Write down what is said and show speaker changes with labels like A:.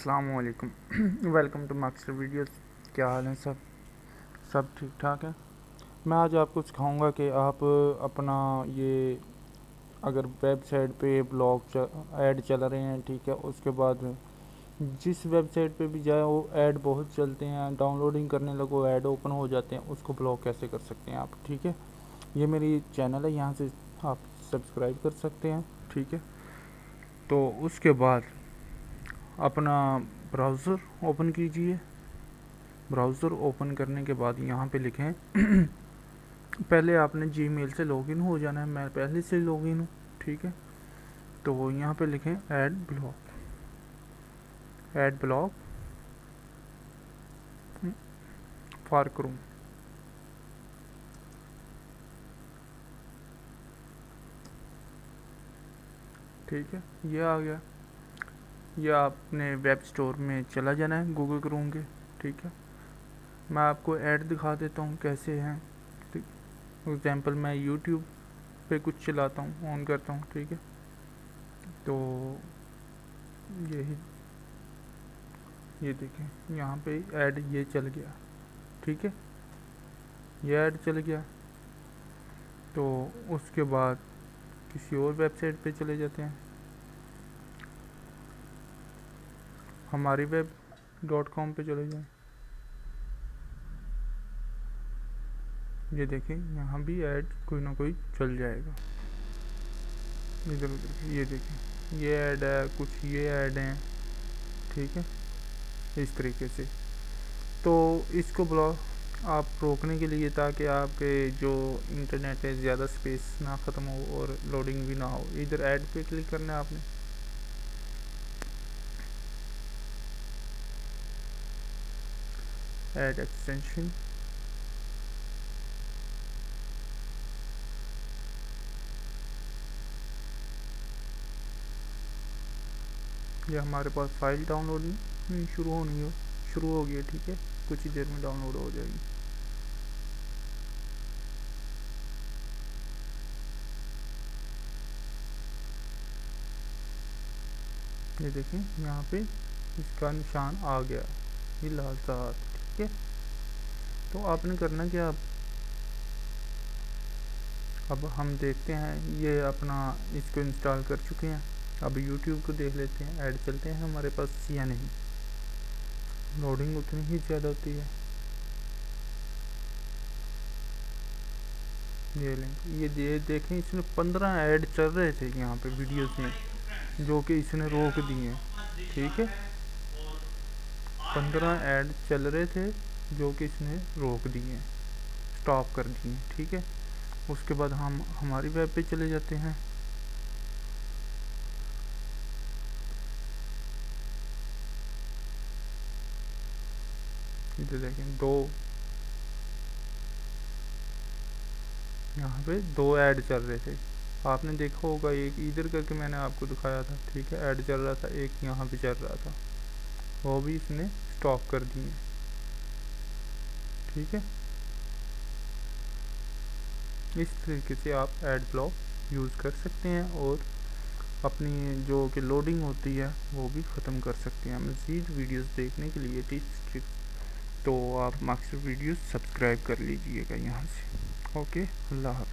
A: अस्सलामुअलैकुम। Welcome to master videos. क्या हाल है सब ठीक ठाक है। मैं आज आपको सिखाऊंगा कि आप अपना ये अगर वेबसाइट पे ब्लॉग ऐड चल रहे हैं, ठीक है, उसके बाद जिस वेबसाइट पे भी जाए वो ऐड बहुत चलते हैं, डाउनलोडिंग करने लगो ऐड ओपन हो जाते हैं, उसको ब्लॉक कैसे कर सकते हैं आप। ठीक है, ये मेरी चैनल है, यहाँ से आप सब्सक्राइब कर सकते हैं। ठीक है, तो उसके बाद अपना ब्राउज़र ओपन कीजिए। ब्राउज़र ओपन करने के बाद यहाँ पे लिखें पहले आपने जीमेल से लॉगिन हो जाना है। मैं पहले से लॉगिन हूँ, ठीक है। तो यहाँ पे लिखें ऐड ब्लॉक फॉर क्रोम। ठीक है, ये आ गया। ये आपने वेब स्टोर में चला जाना है गूगल क्रोम के। ठीक है, मैं आपको ऐड दिखा देता हूँ कैसे हैं। एग्जाम्पल मैं यूट्यूब पे कुछ चलाता हूँ, ऑन करता हूँ। ठीक है, तो यही ये देखें यहाँ पे ऐड ये चल गया। ठीक है, ये ऐड चल गया। तो उसके बाद किसी और वेबसाइट पे चले जाते हैं, हमारी web.com पे चले जाएं। ये देखें यहाँ भी ऐड कोई ना कोई चल जाएगा इधर उधर। ये देखें ये ऐड है, कुछ ये ऐड हैं। ठीक है, इस तरीके से। तो इसको ब्लॉक आप रोकने के लिए, ताकि आपके जो इंटरनेट है ज़्यादा स्पेस ना ख़त्म हो और लोडिंग भी ना हो, इधर ऐड पे क्लिक करना है आपने। ऐड एक्सटेंशन, ये हमारे पास फाइल डाउनलोडिंग शुरू हो गई है। ठीक है, कुछ ही देर में डाउनलोड हो जाएगी। ये देखें यहाँ पे इसका निशान आ गया, ये लाल सा हाथ। ठीक है, तो आपने करना क्या, अब हम देखते हैं ये अपना इसको इंस्टॉल कर चुके हैं। अब यूट्यूब को देख लेते हैं ऐड चलते हैं हमारे पास या नहीं। लोडिंग उतनी ही ज़्यादा होती है। ये लिंक ये देखें, इसमें 15 ऐड चल रहे थे यहाँ पे वीडियोस में, जो कि इसने रोक दिए हैं। ठीक है, 15 ऐड चल रहे थे जो कि इसने रोक दिए, स्टॉप कर दिए। ठीक है, उसके बाद हम हमारी वेब पे चले जाते हैं। इधर देखें यहाँ पे 2 ऐड चल रहे थे, आपने देखा होगा। एक इधर करके मैंने आपको दिखाया था। ठीक है, ऐड चल रहा था, एक यहाँ पे चल रहा था, वो भी इसने स्टॉप कर दिए। ठीक है, इस तरीके से आप ऐड ब्लॉक यूज़ कर सकते हैं और अपनी जो कि लोडिंग होती है वो भी ख़त्म कर सकते हैं। मज़ीद वीडियोस देखने के लिए टिप्स ट्रिक्स, तो आप मास्टर वीडियोस सब्सक्राइब कर लीजिएगा यहाँ से। ओके, अल्लाह हाफ़िज़।